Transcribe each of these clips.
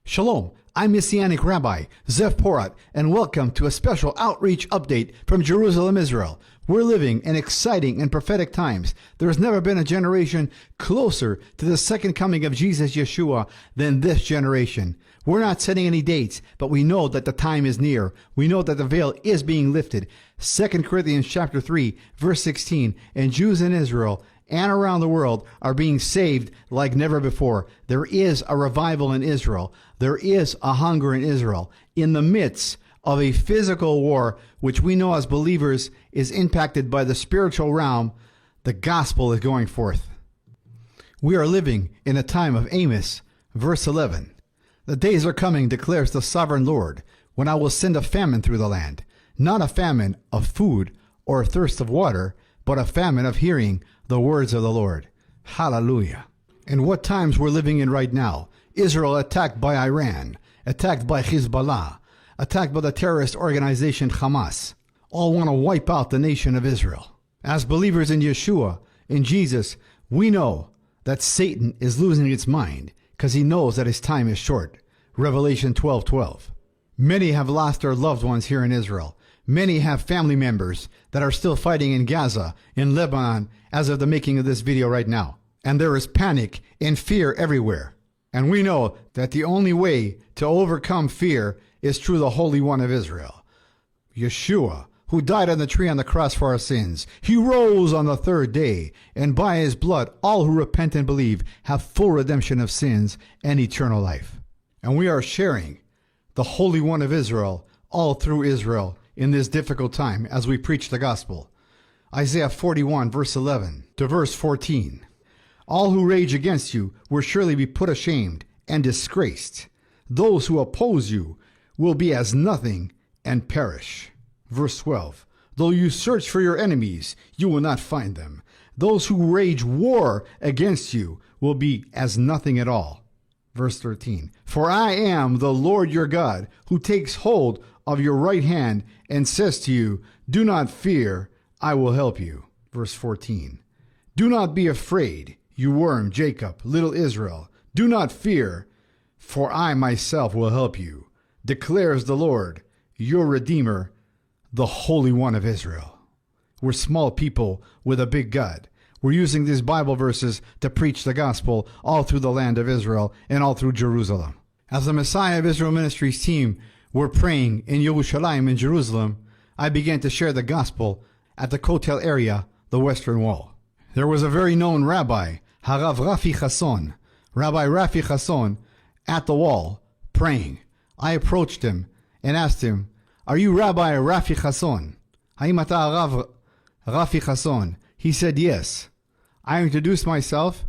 Shalom, I'm Messianic Rabbi, Zev Porat, and welcome to a special outreach update from Jerusalem, Israel. We're living in exciting and prophetic times. There has never been a generation closer to the second coming of Jesus Yeshua than this generation. We're not setting any dates, but we know that the time is near. We know that the veil is being lifted. 2 Corinthians chapter 3, verse 16, and Jews in Israel and around the world are being saved like never before. There is a revival in Israel. There is a hunger in Israel. In the midst of a physical war, which we know as believers is impacted by the spiritual realm, the gospel is going forth. We are living in a time of Amos, verse 11. The days are coming, declares the sovereign Lord, when I will send a famine through the land, not a famine of food or a thirst of water, but a famine of hearing the words of the Lord. Hallelujah. And what times we're living in right now. Israel attacked by Iran, attacked by Hezbollah, attacked by the terrorist organization Hamas. All want to wipe out the nation of Israel. As believers in Yeshua, in Jesus, we know that Satan is losing its mind because he knows that his time is short. Revelation 12:12. Many have lost their loved ones here in Israel. Many have family members that are still fighting in Gaza, in Lebanon, as of the making of this video right now. And there is panic and fear everywhere. And we know that the only way to overcome fear is through the Holy One of Israel, Yeshua, who died on the tree on the cross for our sins. He rose on the third day, and by his blood, all who repent and believe have full redemption of sins and eternal life. And we are sharing the Holy One of Israel all through Israel in this difficult time as we preach the gospel. Isaiah 41, verse 11 to verse 14. All who rage against you will surely be put ashamed and disgraced. Those who oppose you will be as nothing and perish. Verse 12. Though you search for your enemies, you will not find them. Those who rage war against you will be as nothing at all. Verse 13. For I am the Lord your God, who takes hold of your right hand and says to you, do not fear, I will help you. Verse 14. Do not be afraid, you worm Jacob, little Israel. Do not fear, for I myself will help you, declares the Lord, your Redeemer, the Holy One of Israel. We're small people with a big God. We're using these Bible verses to preach the gospel all through the land of Israel and all through Jerusalem. As the Messiah of Israel Ministries team, we're praying in Yerushalayim in Jerusalem. I began to share the gospel at the Kotel area, the Western Wall. There was a very known rabbi, Harav Rafi Chasson, Rabbi Rafi Chasson, at the wall, praying. I approached him and asked him, are you Rabbi Rafi Chasson? Haim ata Harav Rafi Chasson? He said, yes. I introduced myself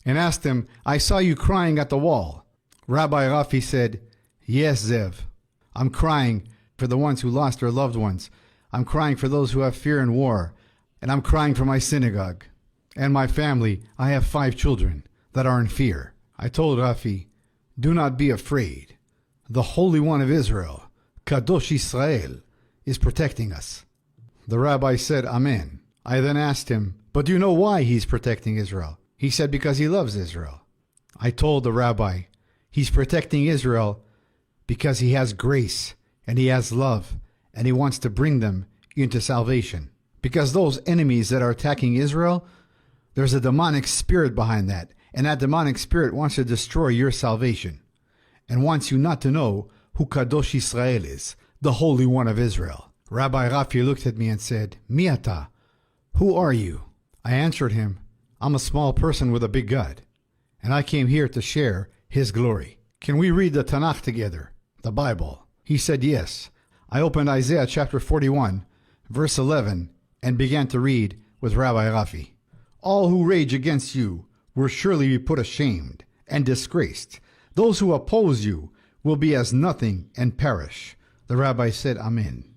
and asked him, I saw you crying at the wall. Rabbi Rafi said, yes, Zev. I'm crying for the ones who lost their loved ones. I'm crying for those who have fear and war. And I'm crying for my synagogue and my family. I have 5 children that are in fear. I told Rafi, do not be afraid. The Holy One of Israel, Kadosh Israel, is protecting us. The rabbi said, Amen. I then asked him, but do you know why he's protecting Israel? He said, because he loves Israel. I told the rabbi, he's protecting Israel because he has grace and he has love and he wants to bring them into salvation. Because those enemies that are attacking Israel, there's a demonic spirit behind that. And that demonic spirit wants to destroy your salvation and wants you not to know who Kadosh Israel is, the Holy One of Israel. Rabbi Rafi looked at me and said, Mi ata, who are you? I answered him, I'm a small person with a big God, and I came here to share his glory. Can we read the Tanakh together, the Bible? He said, yes. I opened Isaiah chapter 41, verse 11, and began to read with Rabbi Rafi. All who rage against you will surely be put ashamed and disgraced. Those who oppose you will be as nothing and perish. The rabbi said, Amen.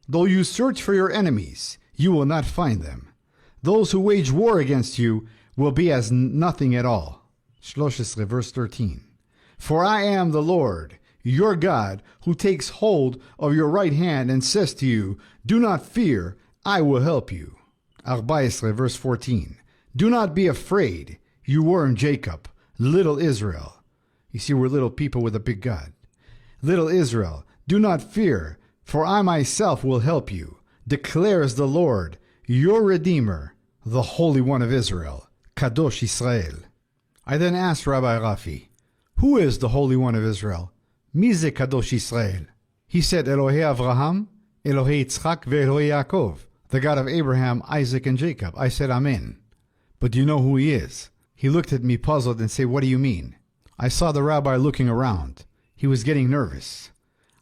Though you search for your enemies, you will not find them. Those who wage war against you will be as nothing at all. 13, verse 13. For I am the Lord, your God, who takes hold of your right hand and says to you, do not fear, I will help you. 14, verse 14. Do not be afraid, you worm Jacob, little Israel. You see, we're little people with a big God. Little Israel, do not fear, for I myself will help you, declares the Lord, your Redeemer, the Holy One of Israel, Kadosh Israel. I then asked Rabbi Rafi, who is the Holy One of Israel? Mize Kadosh Israel. He said, Elohei Avraham, Elohei Yitzchak, ve'Elohei Yaakov, the God of Abraham, Isaac, and Jacob. I said, Amen. But do you know who he is? He looked at me puzzled and said, what do you mean? I saw the rabbi looking around. He was getting nervous.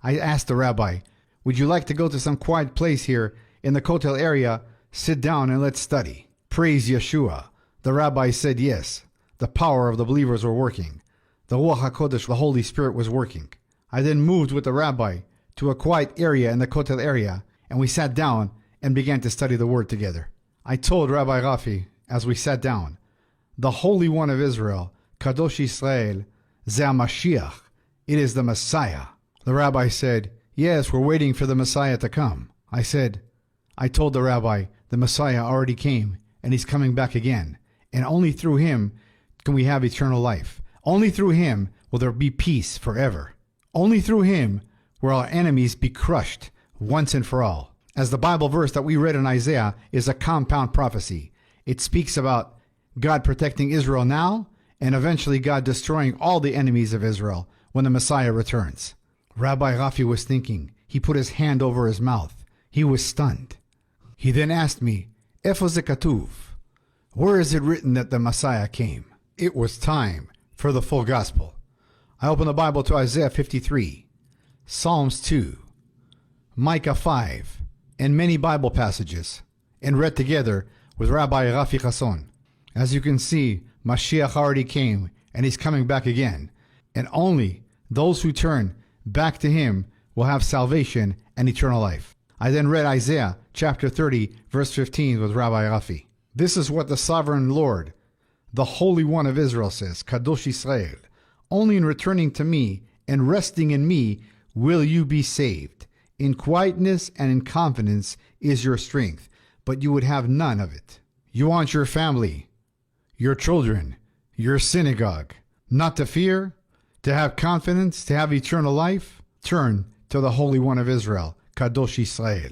I asked the rabbi, would you like to go to some quiet place here in the Kotel area, sit down and let's study? Praise Yeshua. The rabbi said yes. The power of the believers were working. The Ruach HaKodesh, the Holy Spirit, was working. I then moved with the rabbi to a quiet area in the Kotel area, and we sat down and began to study the Word together. I told Rabbi Rafi, as we sat down, the Holy One of Israel, Kadosh Israel, Ze HaMashiach, it is the Messiah. The rabbi said, yes, we're waiting for the Messiah to come. I told the rabbi, the Messiah already came, and he's coming back again, and only through him can we have eternal life. Only through him will there be peace forever. Only through him will our enemies be crushed once and for all. As the Bible verse that we read in Isaiah is a compound prophecy. It speaks about God protecting Israel now, and eventually God destroying all the enemies of Israel when the Messiah returns. Rabbi Rafi was thinking. He put his hand over his mouth. He was stunned. He then asked me, Efo ze katuv? Where is it written that the Messiah came? It was time for the full gospel. I opened the Bible to Isaiah 53, Psalms 2, Micah 5, and many Bible passages, and read together with Rabbi Rafi Chasson. As you can see, Mashiach already came, and he's coming back again. And only those who turn back to him will have salvation and eternal life. I then read Isaiah chapter 30, verse 15 with Rabbi Rafi. This is what the sovereign Lord, the Holy One of Israel says, Kadosh Israel, only in returning to me and resting in me will you be saved. In quietness and in confidence is your strength, but you would have none of it. You want your family, your children, your synagogue, not to fear, to have confidence, to have eternal life? Turn to the Holy One of Israel, Kadosh Israel,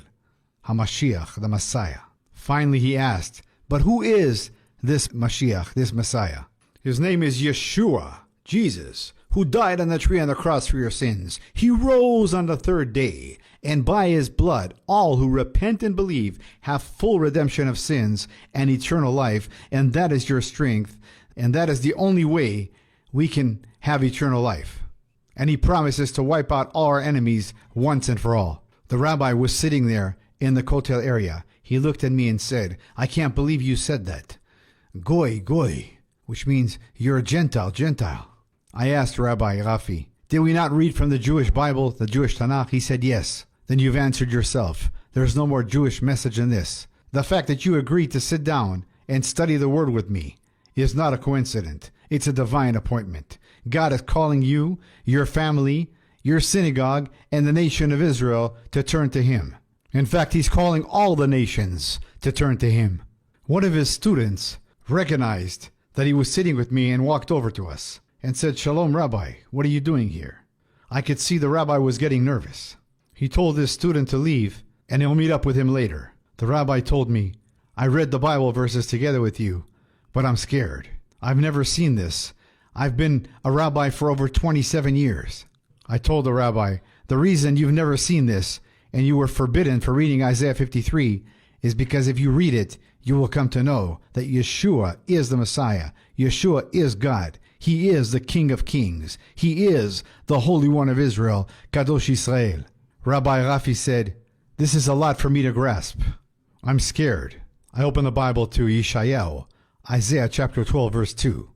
HaMashiach, the Messiah. Finally he asked, but who is this Mashiach, this Messiah? His name is Yeshua, Jesus, who died on the tree on the cross for your sins. He rose on the third day, and by his blood all who repent and believe have full redemption of sins and eternal life, and that is your strength, and that is the only way we can have eternal life. And he promises to wipe out all our enemies once and for all. The rabbi was sitting there in the Kotel area. He looked at me and said, I can't believe you said that. Goy, goy, which means you're a Gentile, Gentile. I asked Rabbi Rafi, did we not read from the Jewish Bible, the Jewish Tanakh? He said, yes. Then you've answered yourself. There's no more Jewish message than this. The fact that you agreed to sit down and study the Word with me is not a coincidence. It's a divine appointment. God is calling you, your family, your synagogue, and the nation of Israel to turn to him. In fact, he's calling all the nations to turn to him. One of his students recognized that he was sitting with me and walked over to us and said, Shalom, Rabbi, what are you doing here? I could see the rabbi was getting nervous. He told his student to leave and he'll meet up with him later. The rabbi told me, I read the Bible verses together with you, but I'm scared. I've never seen this. I've been a rabbi for over 27 years. I told the rabbi, the reason you've never seen this and you were forbidden for reading Isaiah 53 is because if you read it, you will come to know that Yeshua is the Messiah. Yeshua is God. He is the King of Kings. He is the Holy One of Israel, Kadosh Israel. Rabbi Rafi said, this is a lot for me to grasp. I'm scared. I opened the Bible to Yeshayahu, Isaiah chapter 12, verse 2,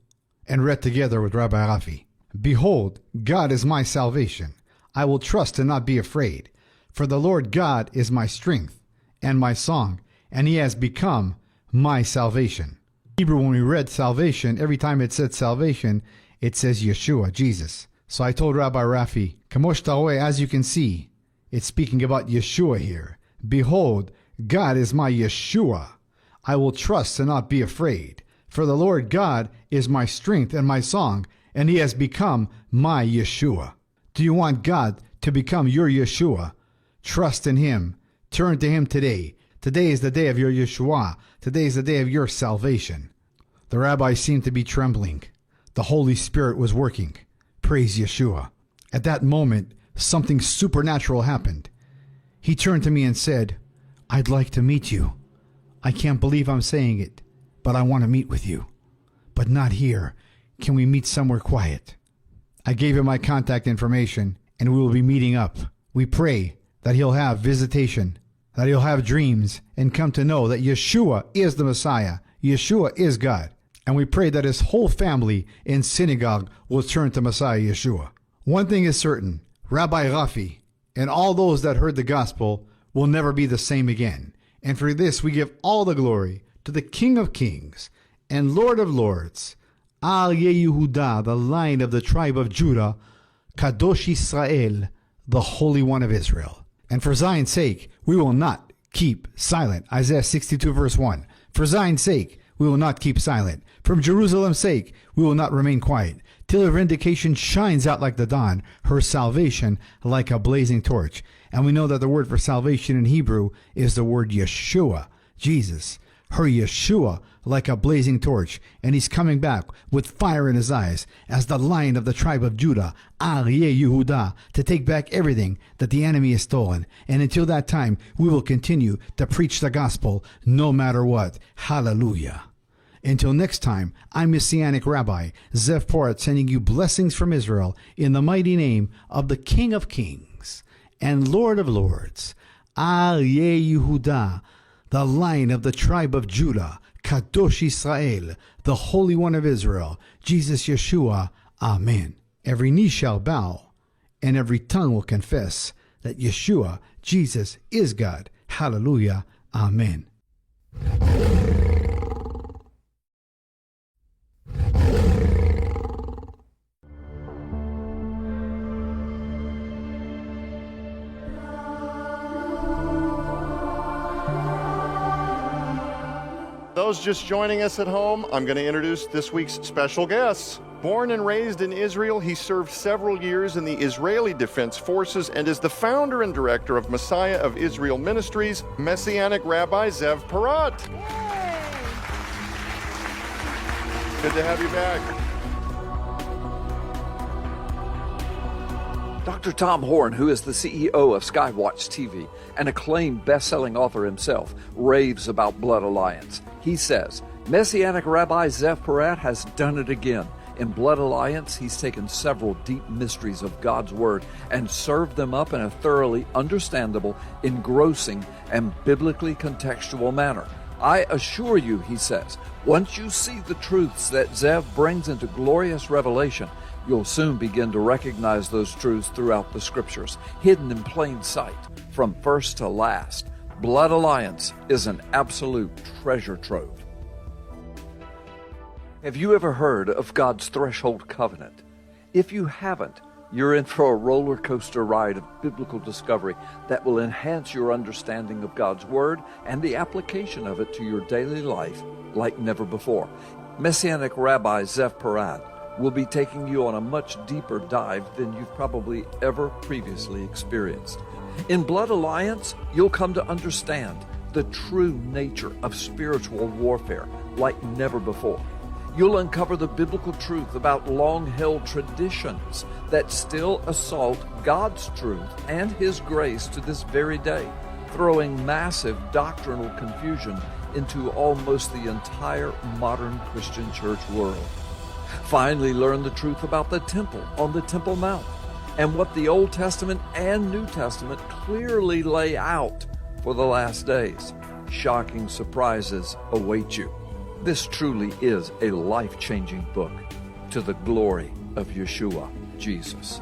and read together with Rabbi Rafi. Behold, God is my salvation. I will trust and not be afraid. For the Lord God is my strength and my song, and he has become my salvation. In Hebrew, when we read salvation, every time it said salvation, it says Yeshua, Jesus. So I told Rabbi Rafi, Kamosh Taroeh, as you can see, it's speaking about Yeshua here. Behold, God is my Yeshua. I will trust and not be afraid. For the Lord God is my strength and my song, and he has become my Yeshua. Do you want God to become your Yeshua? Trust in him. Turn to him today. Today is the day of your Yeshua. Today is the day of your salvation. The rabbi seemed to be trembling. The Holy Spirit was working. Praise Yeshua. At that moment, something supernatural happened. He turned to me and said, I'd like to meet you. I can't believe I'm saying it, but I want to meet with you. But not here. Can we meet somewhere quiet? I gave him my contact information, and we will be meeting up. We pray that he'll have visitation, that he'll have dreams, and come to know that Yeshua is the Messiah. Yeshua is God. And we pray that his whole family in synagogue will turn to Messiah Yeshua. One thing is certain, Rabbi Rafi and all those that heard the gospel will never be the same again. And for this we give all the glory to the King of Kings and Lord of Lords, Al Yehuda, the Lion of the tribe of Judah, Kadosh Israel, the Holy One of Israel. And for Zion's sake, we will not keep silent. Isaiah 62 verse 1. For Zion's sake, we will not keep silent. From Jerusalem's sake, we will not remain quiet, till her vindication shines out like the dawn, her salvation like a blazing torch. And we know that the word for salvation in Hebrew is the word Yeshua, Jesus. Her Yeshua like a blazing torch, and he's coming back with fire in his eyes as the Lion of the tribe of Judah, Al Yehuda, to take back everything that the enemy has stolen. And until that time, we will continue to preach the gospel no matter what. Hallelujah. Until next time, I'm Messianic Rabbi Zev Porat, sending you blessings from Israel in the mighty name of the King of Kings and Lord of Lords, Al Yehuda, the Lion of the tribe of Judah, Kadosh Israel, the Holy One of Israel, Jesus Yeshua. Amen. Every knee shall bow, and every tongue will confess that Yeshua, Jesus, is God. Hallelujah. Amen. Those just joining us at home, I'm going to introduce this week's special guests. Born and raised in Israel, he served several years in the Israeli Defense Forces and is the founder and director of Messiah of Israel Ministries, Messianic Rabbi Zev Porat. Good to have you back. Dr. Tom Horn, who is the CEO of Skywatch TV, an acclaimed best-selling author himself, raves about Blood Alliance. He says, Messianic Rabbi Zev Porat has done it again. In Blood Alliance, he's taken several deep mysteries of God's Word and served them up in a thoroughly understandable, engrossing, and biblically contextual manner. I assure you, he says, once you see the truths that Zev brings into glorious revelation, you'll soon begin to recognize those truths throughout the Scriptures, hidden in plain sight, from first to last. Blood Alliance is an absolute treasure trove. Have you ever heard of God's Threshold Covenant? If you haven't, you're in for a roller coaster ride of biblical discovery that will enhance your understanding of God's Word and the application of it to your daily life like never before. Messianic Rabbi Zev Porat will be taking you on a much deeper dive than you've probably ever previously experienced. In Blood Alliance, you'll come to understand the true nature of spiritual warfare like never before. You'll uncover the biblical truth about long-held traditions that still assault God's truth and His grace to this very day, throwing massive doctrinal confusion into almost the entire modern Christian church world. Finally, learn the truth about the temple on the Temple Mount and what the Old Testament and New Testament clearly lay out for the last days. Shocking surprises await you. This truly is a life-changing book to the glory of Yeshua, Jesus.